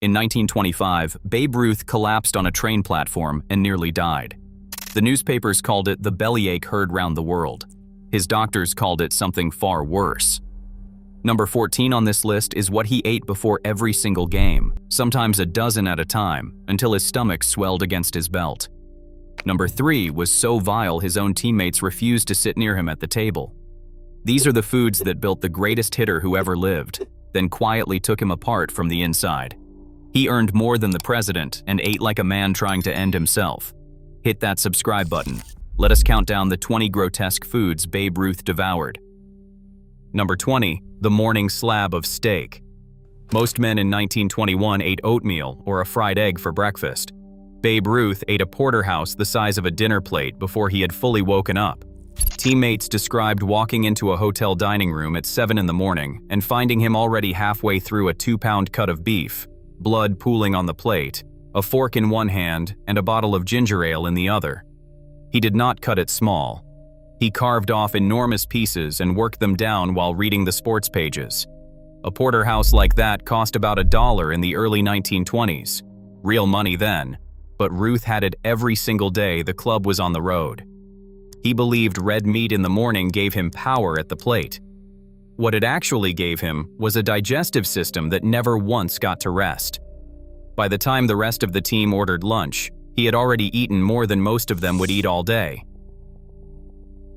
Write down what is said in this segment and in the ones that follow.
In 1925, Babe Ruth collapsed on a train platform and nearly died. The newspapers called it the bellyache heard round the world. His doctors called it something far worse. Number 14 on this list is what he ate before every single game, sometimes a dozen at a time, until his stomach swelled against his belt. Number 3 was so vile his own teammates refused to sit near him at the table. These are the foods that built the greatest hitter who ever lived, then quietly took him apart from the inside. He earned more than the president and ate like a man trying to end himself. Hit that subscribe button. Let us count down the 20 grotesque foods Babe Ruth devoured. Number 20, the morning slab of steak. Most men in 1921 ate oatmeal or a fried egg for breakfast. Babe Ruth ate a porterhouse the size of a dinner plate before he had fully woken up. Teammates described walking into a hotel dining room at 7 in the morning and finding him already halfway through a 2-pound cut of beef, blood pooling on the plate, a fork in one hand and a bottle of ginger ale in the other. He did not cut it small. He carved off enormous pieces and worked them down while reading the sports pages. A porterhouse like that cost about $1 in the early 1920s. Real money then, but Ruth had it every single day the club was on the road. He believed red meat in the morning gave him power at the plate. What it actually gave him was a digestive system that never once got to rest. By the time the rest of the team ordered lunch, he had already eaten more than most of them would eat all day.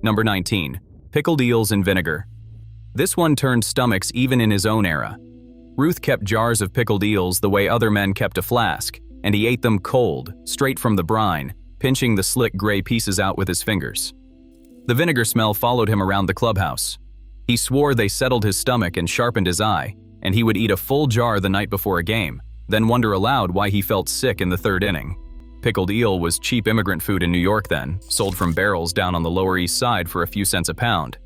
Number 19, pickled eels in vinegar. This one turned stomachs even in his own era. Ruth kept jars of pickled eels the way other men kept a flask, and he ate them cold, straight from the brine, pinching the slick gray pieces out with his fingers. The vinegar smell followed him around the clubhouse. He swore they settled his stomach and sharpened his eye, and he would eat a full jar the night before a game, then wonder aloud why he felt sick in the third inning. Pickled eel was cheap immigrant food in New York then, sold from barrels down on the Lower East Side for a few cents a pound.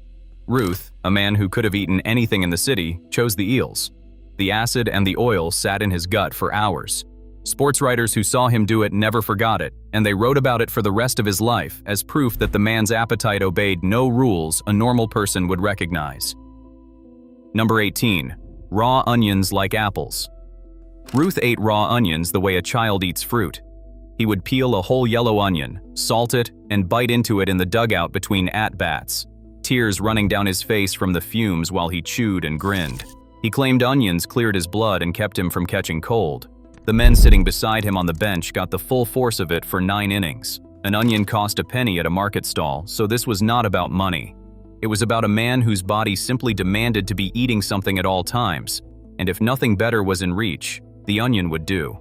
Ruth, a man who could have eaten anything in the city, chose the eels. The acid and the oil sat in his gut for hours. Sports writers who saw him do it never forgot it, and they wrote about it for the rest of his life as proof that the man's appetite obeyed no rules a normal person would recognize. Number 18, raw onions like apples. Ruth ate raw onions the way a child eats fruit. He would peel a whole yellow onion, salt it, and bite into it in the dugout between at-bats, tears running down his face from the fumes while he chewed and grinned. He claimed onions cleared his blood and kept him from catching cold. The men sitting beside him on the bench got the full force of it for 9 innings. An onion cost a penny at a market stall, so this was not about money. It was about a man whose body simply demanded to be eating something at all times, and if nothing better was in reach, the onion would do.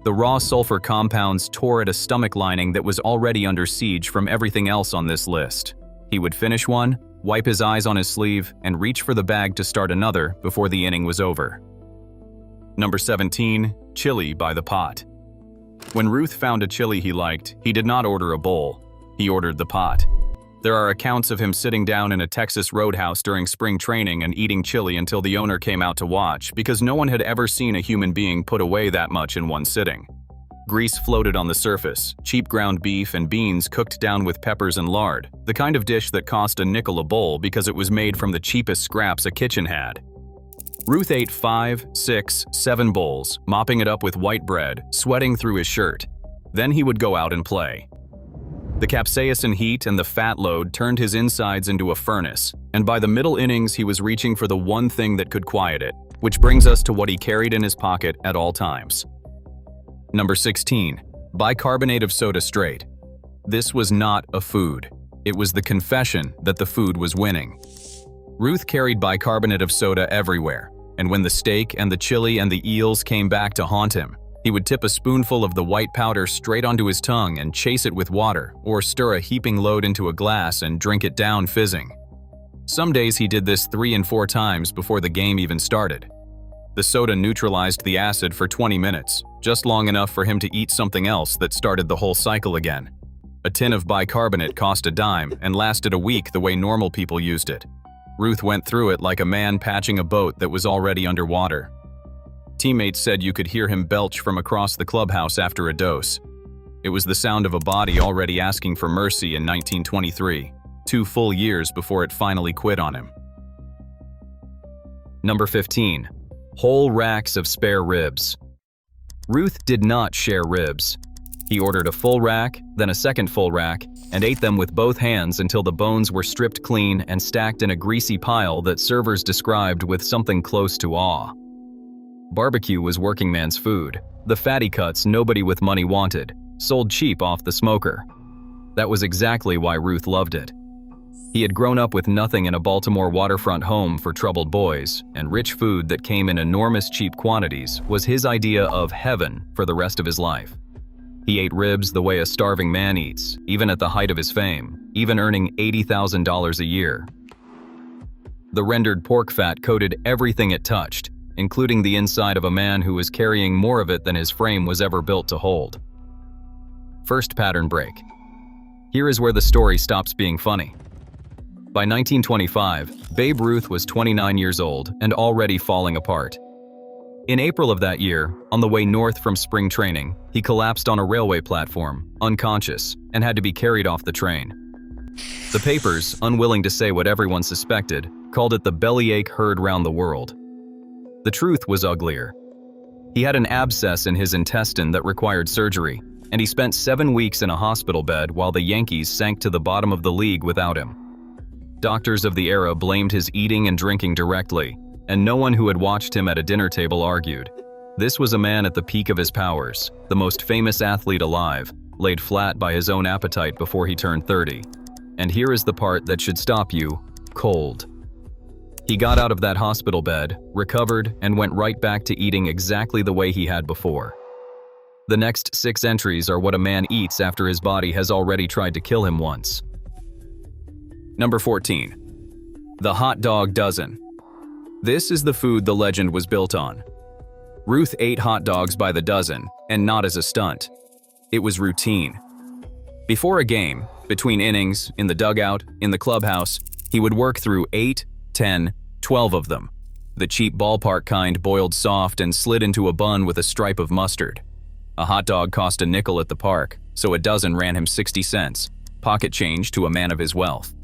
The raw sulfur compounds tore at a stomach lining that was already under siege from everything else on this list. He would finish one, wipe his eyes on his sleeve, and reach for the bag to start another before the inning was over. Number 17, chili by the pot. When Ruth found a chili he liked, he did not order a bowl. He ordered the pot. There are accounts of him sitting down in a Texas roadhouse during spring training and eating chili until the owner came out to watch, because no one had ever seen a human being put away that much in one sitting. Grease floated on the surface, cheap ground beef and beans cooked down with peppers and lard, the kind of dish that cost a nickel a bowl because it was made from the cheapest scraps a kitchen had. Ruth ate 5, 6, 7 bowls, mopping it up with white bread, sweating through his shirt. Then he would go out and play. The capsaicin heat and the fat load turned his insides into a furnace, and by the middle innings he was reaching for the one thing that could quiet it, which brings us to what he carried in his pocket at all times. Number 16, bicarbonate of soda straight. This was not a food. It was the confession that the food was winning. Ruth carried bicarbonate of soda everywhere, and when the steak and the chili and the eels came back to haunt him, he would tip a spoonful of the white powder straight onto his tongue and chase it with water, or stir a heaping load into a glass and drink it down fizzing. Some days he did this 3 and 4 times before the game even started. The soda neutralized the acid for 20 minutes, just long enough for him to eat something else that started the whole cycle again. A tin of bicarbonate cost a dime and lasted a week the way normal people used it. Ruth went through it like a man patching a boat that was already underwater. Teammates said you could hear him belch from across the clubhouse after a dose. It was the sound of a body already asking for mercy in 1923, 2 full years before it finally quit on him. Number 15, whole racks of spare ribs. Ruth did not share ribs. He ordered a full rack, then a second full rack, and ate them with both hands until the bones were stripped clean and stacked in a greasy pile that servers described with something close to awe. Barbecue was working man's food, the fatty cuts nobody with money wanted, sold cheap off the smoker. That was exactly why Ruth loved it. He had grown up with nothing in a Baltimore waterfront home for troubled boys, and rich food that came in enormous cheap quantities was his idea of heaven for the rest of his life. He ate ribs the way a starving man eats, even at the height of his fame, even earning $80,000 a year. The rendered pork fat coated everything it touched, including the inside of a man who was carrying more of it than his frame was ever built to hold. First pattern break. Here is where the story stops being funny. By 1925, Babe Ruth was 29 years old and already falling apart. In April of that year, on the way north from spring training, he collapsed on a railway platform, unconscious, and had to be carried off the train. The papers, unwilling to say what everyone suspected, called it the bellyache heard round the world. The truth was uglier. He had an abscess in his intestine that required surgery, and he spent 7 weeks in a hospital bed while the Yankees sank to the bottom of the league without him. Doctors of the era blamed his eating and drinking directly, and no one who had watched him at a dinner table argued. This was a man at the peak of his powers, the most famous athlete alive, laid flat by his own appetite before he turned 30. And here is the part that should stop you cold. He got out of that hospital bed, recovered, and went right back to eating exactly the way he had before. The next 6 entries are what a man eats after his body has already tried to kill him once. Number 14. The hot dog dozen. This is the food the legend was built on. Ruth ate hot dogs by the dozen, and not as a stunt. It was routine. Before a game, between innings, in the dugout, in the clubhouse, he would work through 8, 10, 12 of them. The cheap ballpark kind boiled soft and slid into a bun with a stripe of mustard. A hot dog cost a nickel at the park, so a dozen ran him 60 cents, pocket change to a man of his wealth.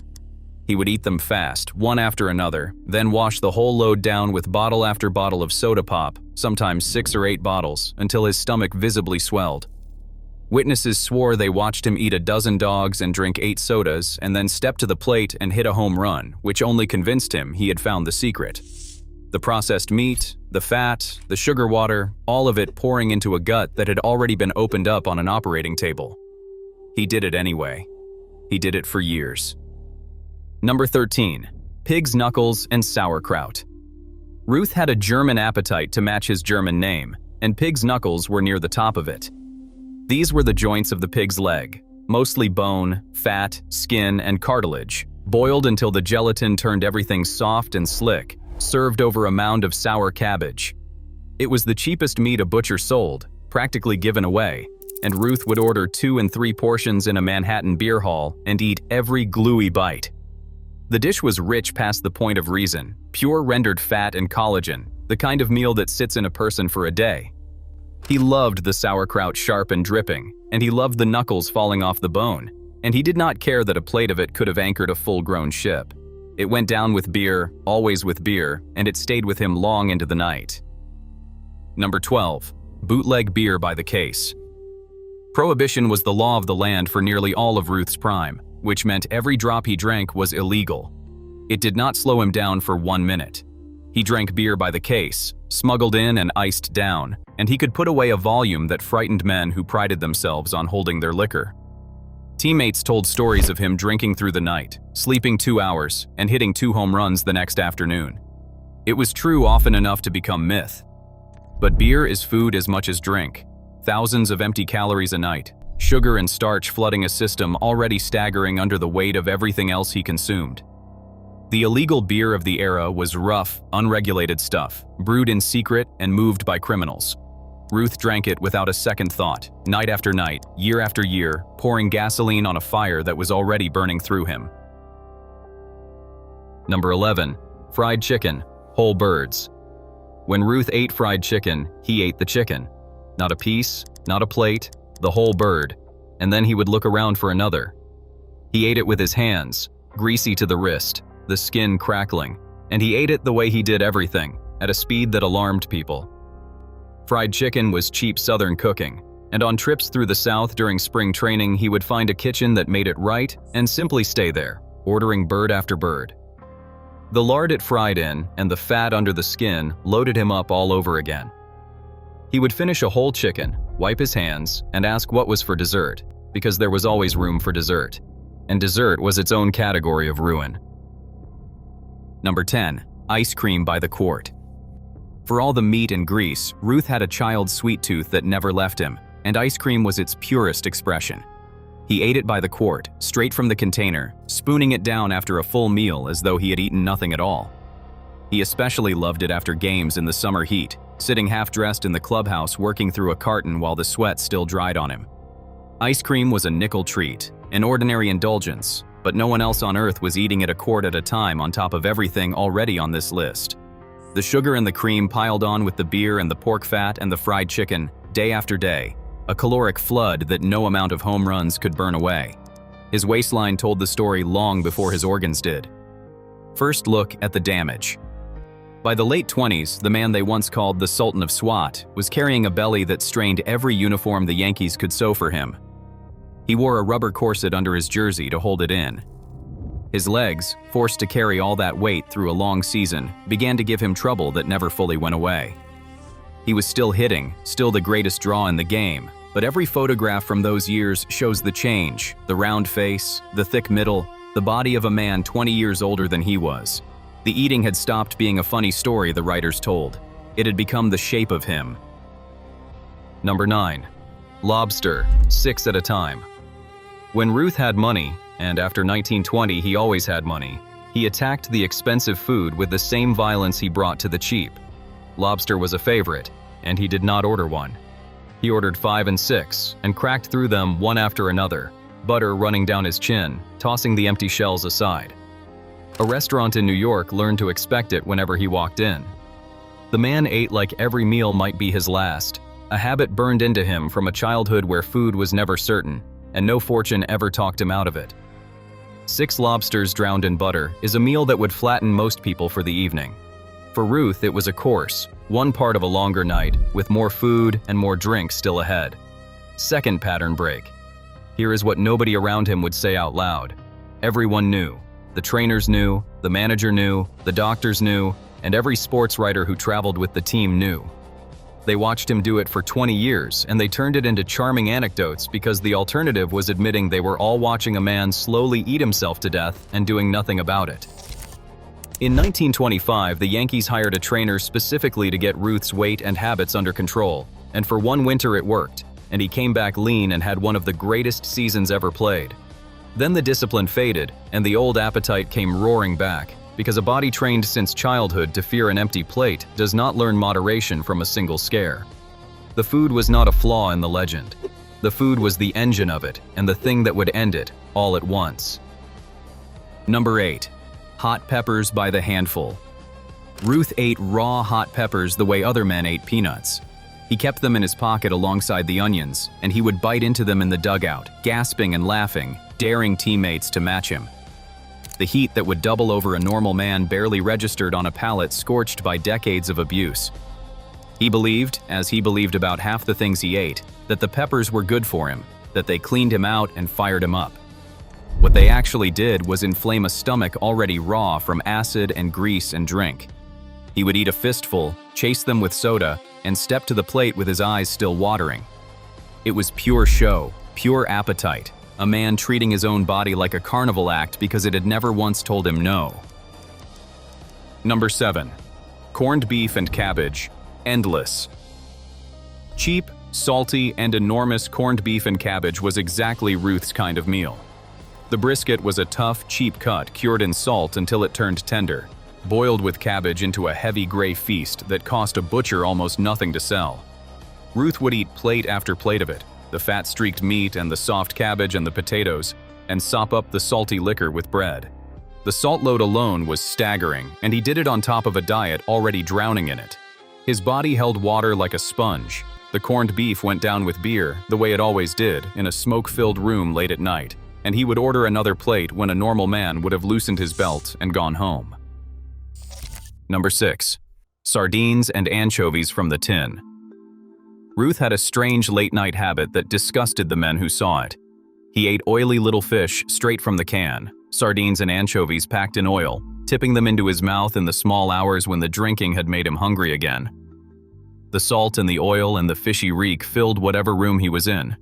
He would eat them fast, one after another, then wash the whole load down with bottle after bottle of soda pop, sometimes 6 or 8 bottles, until his stomach visibly swelled. Witnesses swore they watched him eat a dozen dogs and drink 8 sodas, and then step to the plate and hit a home run, which only convinced him he had found the secret. The processed meat, the fat, the sugar water, all of it pouring into a gut that had already been opened up on an operating table. He did it anyway. He did it for years. Number 13. Pig's knuckles and sauerkraut. Ruth had a German appetite to match his German name, and pig's knuckles were near the top of it. These were the joints of the pig's leg, mostly bone, fat, skin, and cartilage, boiled until the gelatin turned everything soft and slick, served over a mound of sour cabbage. It was the cheapest meat a butcher sold, practically given away, and Ruth would order 2 and 3 portions in a Manhattan beer hall and eat every gluey bite. The dish was rich past the point of reason, pure rendered fat and collagen, the kind of meal that sits in a person for a day. He loved the sauerkraut sharp and dripping, and he loved the knuckles falling off the bone, and he did not care that a plate of it could have anchored a full-grown ship. It went down with beer, always with beer, and it stayed with him long into the night. Number 12. Bootleg beer by the case. Prohibition was the law of the land for nearly all of Ruth's prime, which meant every drop he drank was illegal. It did not slow him down for 1 minute. He drank beer by the case, smuggled in and iced down, and he could put away a volume that frightened men who prided themselves on holding their liquor. Teammates told stories of him drinking through the night, sleeping 2 hours, and hitting 2 home runs the next afternoon. It was true often enough to become myth. But beer is food as much as drink. Thousands of empty calories a night, sugar and starch flooding a system already staggering under the weight of everything else he consumed. The illegal beer of the era was rough, unregulated stuff, brewed in secret and moved by criminals. Ruth drank it without a second thought, night after night, year after year, pouring gasoline on a fire that was already burning through him. Number 11. Fried chicken, whole birds. When Ruth ate fried chicken, he ate the chicken. Not a piece, not a plate, the whole bird, and then he would look around for another. He ate it with his hands, greasy to the wrist, the skin crackling, and he ate it the way he did everything, at a speed that alarmed people. Fried chicken was cheap Southern cooking, and on trips through the South during spring training, he would find a kitchen that made it right and simply stay there, ordering bird after bird. The lard it fried in and the fat under the skin loaded him up all over again. He would finish a whole chicken, wipe his hands, and ask what was for dessert, because there was always room for dessert. And dessert was its own category of ruin. Number 10. Ice cream by the quart. For all the meat and grease, Ruth had a child's sweet tooth that never left him, and ice cream was its purest expression. He ate it by the quart, straight from the container, spooning it down after a full meal as though he had eaten nothing at all. He especially loved it after games in the summer heat, sitting half-dressed in the clubhouse working through a carton while the sweat still dried on him. Ice cream was a nickel treat, an ordinary indulgence, but no one else on earth was eating it a quart at a time on top of everything already on this list. The sugar and the cream piled on with the beer and the pork fat and the fried chicken, day after day, a caloric flood that no amount of home runs could burn away. His waistline told the story long before his organs did. First look at the damage. By the late 20s, the man they once called the Sultan of SWAT was carrying a belly that strained every uniform the Yankees could sew for him. He wore a rubber corset under his jersey to hold it in. His legs, forced to carry all that weight through a long season, began to give him trouble that never fully went away. He was still hitting, still the greatest draw in the game, but every photograph from those years shows the change, the round face, the thick middle, the body of a man 20 years older than he was. The eating had stopped being a funny story the writers told. It had become the shape of him. Number 9. Lobster, 6 at a time. When Ruth had money, and after 1920 he always had money, he attacked the expensive food with the same violence he brought to the cheap. Lobster was a favorite, and he did not order one. He ordered 5 and 6, and cracked through them one after another, butter running down his chin, tossing the empty shells aside. A restaurant in New York learned to expect it whenever he walked in. The man ate like every meal might be his last, a habit burned into him from a childhood where food was never certain, and no fortune ever talked him out of it. 6 lobsters drowned in butter is a meal that would flatten most people for the evening. For Ruth, it was a course, one part of a longer night, with more food and more drink still ahead. Second pattern break. Here is what nobody around him would say out loud. Everyone knew. The trainers knew, the manager knew, the doctors knew, and every sports writer who traveled with the team knew. They watched him do it for 20 years, and they turned it into charming anecdotes because the alternative was admitting they were all watching a man slowly eat himself to death and doing nothing about it. In 1925, the Yankees hired a trainer specifically to get Ruth's weight and habits under control, and for one winter it worked, and he came back lean and had one of the greatest seasons ever played. Then the discipline faded, and the old appetite came roaring back, because a body trained since childhood to fear an empty plate does not learn moderation from a single scare. The food was not a flaw in the legend. The food was the engine of it, and the thing that would end it, all at once. Number 8. Hot peppers by the handful. Ruth ate raw hot peppers the way other men ate peanuts. He kept them in his pocket alongside the onions, and he would bite into them in the dugout, gasping and laughing, daring teammates to match him. The heat that would double over a normal man barely registered on a palate scorched by decades of abuse. He believed, as he believed about half the things he ate, that the peppers were good for him, that they cleaned him out and fired him up. What they actually did was inflame a stomach already raw from acid and grease and drink. He would eat a fistful, chase them with soda, and step to the plate with his eyes still watering. It was pure show, pure appetite, a man treating his own body like a carnival act because it had never once told him no. Number 7. Corned beef and cabbage, endless. Cheap, salty, and enormous corned beef and cabbage was exactly Ruth's kind of meal. The brisket was a tough, cheap cut cured in salt until it turned tender, boiled with cabbage into a heavy gray feast that cost a butcher almost nothing to sell. Ruth would eat plate after plate of it, the fat-streaked meat and the soft cabbage and the potatoes, and sop up the salty liquor with bread. The salt load alone was staggering, and he did it on top of a diet already drowning in it. His body held water like a sponge. The corned beef went down with beer, the way it always did, in a smoke-filled room late at night, and he would order another plate when a normal man would have loosened his belt and gone home. Number 6. Sardines and anchovies from the tin. Ruth had a strange late-night habit that disgusted the men who saw it. He ate oily little fish straight from the can, sardines and anchovies packed in oil, tipping them into his mouth in the small hours when the drinking had made him hungry again. The salt and the oil and the fishy reek filled whatever room he was in.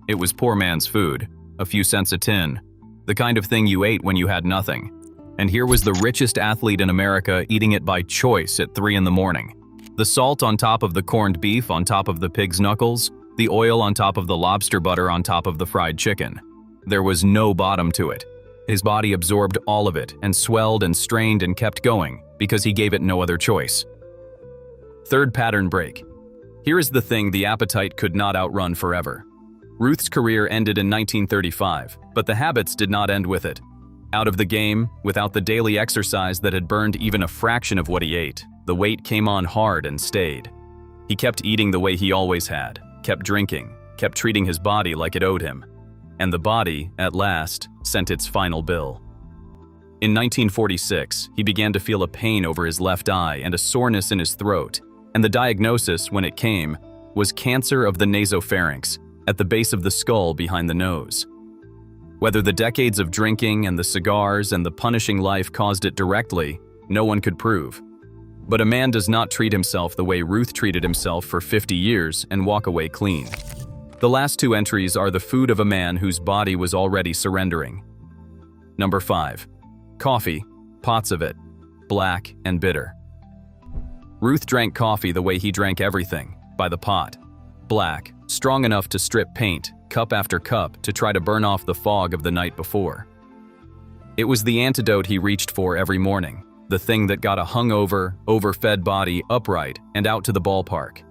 It was poor man's food, a few cents a tin, the kind of thing you ate when you had nothing. And here was the richest athlete in America eating it by choice at 3 in the morning. The salt on top of the corned beef on top of the pig's knuckles, the oil on top of the lobster butter on top of the fried chicken. There was no bottom to it. His body absorbed all of it and swelled and strained and kept going because he gave it no other choice. Third pattern break. Here is the thing the appetite could not outrun forever. Ruth's career ended in 1935, but the habits did not end with it. Out of the game, without the daily exercise that had burned even a fraction of what he ate, the weight came on hard and stayed. He kept eating the way he always had, kept drinking, kept treating his body like it owed him. And the body, at last, sent its final bill. In 1946, he began to feel a pain over his left eye and a soreness in his throat, and the diagnosis, when it came, was cancer of the nasopharynx, at the base of the skull behind the nose. Whether the decades of drinking and the cigars and the punishing life caused it directly, no one could prove. But a man does not treat himself the way Ruth treated himself for 50 years and walk away clean. The last two entries are the food of a man whose body was already surrendering. Number 5. Coffee, pots of it, black and bitter. Ruth drank coffee the way he drank everything, by the pot. Black, strong enough to strip paint, cup after cup, to try to burn off the fog of the night before. It was the antidote he reached for every morning, the thing that got a hungover, overfed body upright and out to the ballpark.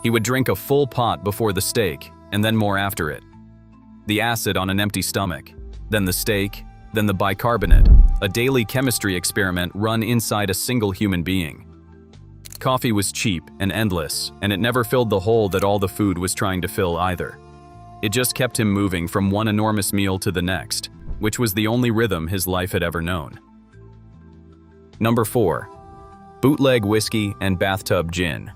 He would drink a full pot before the steak, and then more after it. The acid on an empty stomach, then the steak, then the bicarbonate, a daily chemistry experiment run inside a single human being. Coffee was cheap and endless, and it never filled the hole that all the food was trying to fill either. It just kept him moving from one enormous meal to the next, which was the only rhythm his life had ever known. Number 4. Bootleg whiskey and bathtub gin.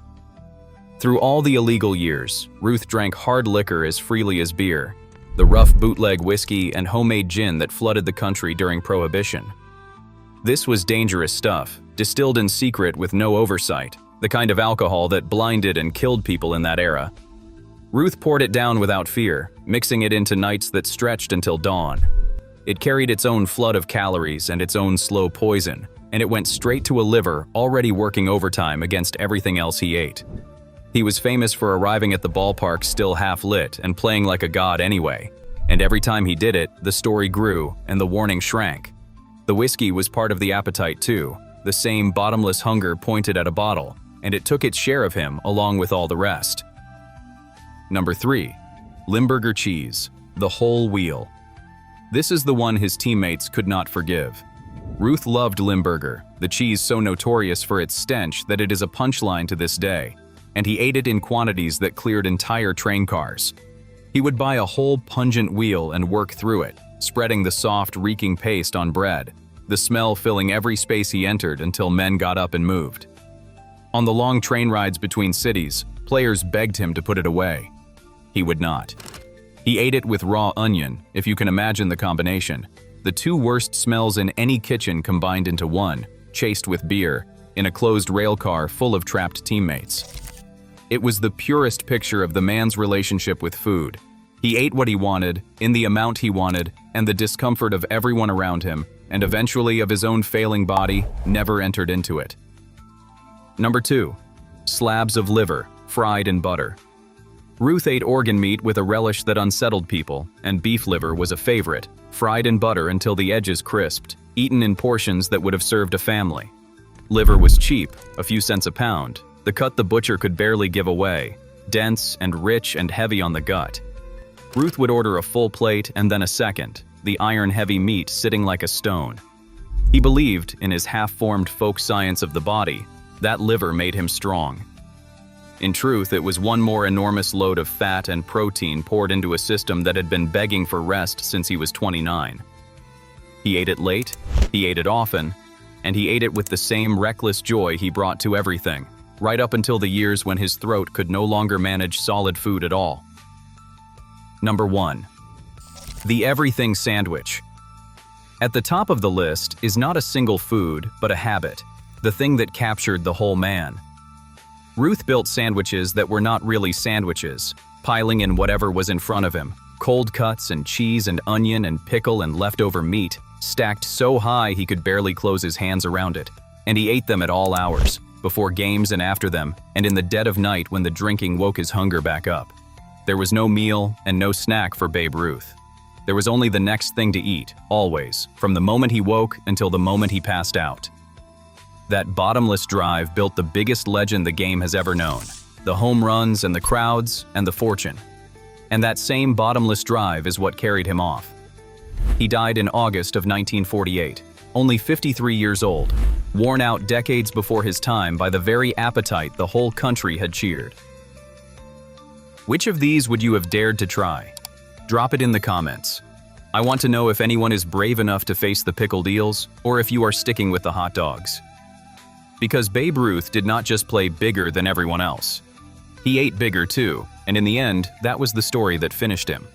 Through all the illegal years, Ruth drank hard liquor as freely as beer, the rough bootleg whiskey and homemade gin that flooded the country during Prohibition. This was dangerous stuff, distilled in secret with no oversight, the kind of alcohol that blinded and killed people in that era. Ruth poured it down without fear, mixing it into nights that stretched until dawn. It carried its own flood of calories and its own slow poison, and it went straight to a liver already working overtime against everything else he ate. He was famous for arriving at the ballpark still half lit and playing like a god anyway, and every time he did it, the story grew and the warning shrank. The whiskey was part of the appetite too, the same bottomless hunger pointed at a bottle, and it took its share of him along with all the rest. Number 3. Limburger cheese, the whole wheel. This is the one his teammates could not forgive. Ruth loved Limburger, the cheese so notorious for its stench that it is a punchline to this day, and he ate it in quantities that cleared entire train cars. He would buy a whole pungent wheel and work through it, spreading the soft, reeking paste on bread, the smell filling every space he entered until men got up and moved. On the long train rides between cities, players begged him to put it away. He would not. He ate it with raw onion, if you can imagine the combination. The two worst smells in any kitchen combined into one, chased with beer, in a closed rail car full of trapped teammates. It was the purest picture of the man's relationship with food. He ate what he wanted, in the amount he wanted, and the discomfort of everyone around him, and eventually of his own failing body, never entered into it. Number 2. Slabs of liver, fried in butter. Ruth ate organ meat with a relish that unsettled people, and beef liver was a favorite, fried in butter until the edges crisped, eaten in portions that would have served a family. Liver was cheap, a few cents a pound, the cut the butcher could barely give away, dense and rich and heavy on the gut. Ruth would order a full plate and then a second, the iron-heavy meat sitting like a stone. He believed, in his half-formed folk science of the body, that liver made him strong. In truth, it was one more enormous load of fat and protein poured into a system that had been begging for rest since he was 29. He ate it late, he ate it often, and he ate it with the same reckless joy he brought to everything, right up until the years when his throat could no longer manage solid food at all. Number 1. The everything sandwich. At the top of the list is not a single food, but a habit, the thing that captured the whole man. Ruth built sandwiches that were not really sandwiches, piling in whatever was in front of him, cold cuts and cheese and onion and pickle and leftover meat, stacked so high he could barely close his hands around it, and he ate them at all hours, before games and after them, and in the dead of night when the drinking woke his hunger back up. There was no meal and no snack for Babe Ruth. There was only the next thing to eat, always, from the moment he woke until the moment he passed out. That bottomless drive built the biggest legend the game has ever known, the home runs and the crowds and the fortune. And that same bottomless drive is what carried him off. He died in August of 1948, only 53 years old, worn out decades before his time by the very appetite the whole country had cheered. Which of these would you have dared to try? Drop it in the comments. I want to know if anyone is brave enough to face the pickled eels, or if you are sticking with the hot dogs. Because Babe Ruth did not just play bigger than everyone else. He ate bigger too, and in the end, that was the story that finished him.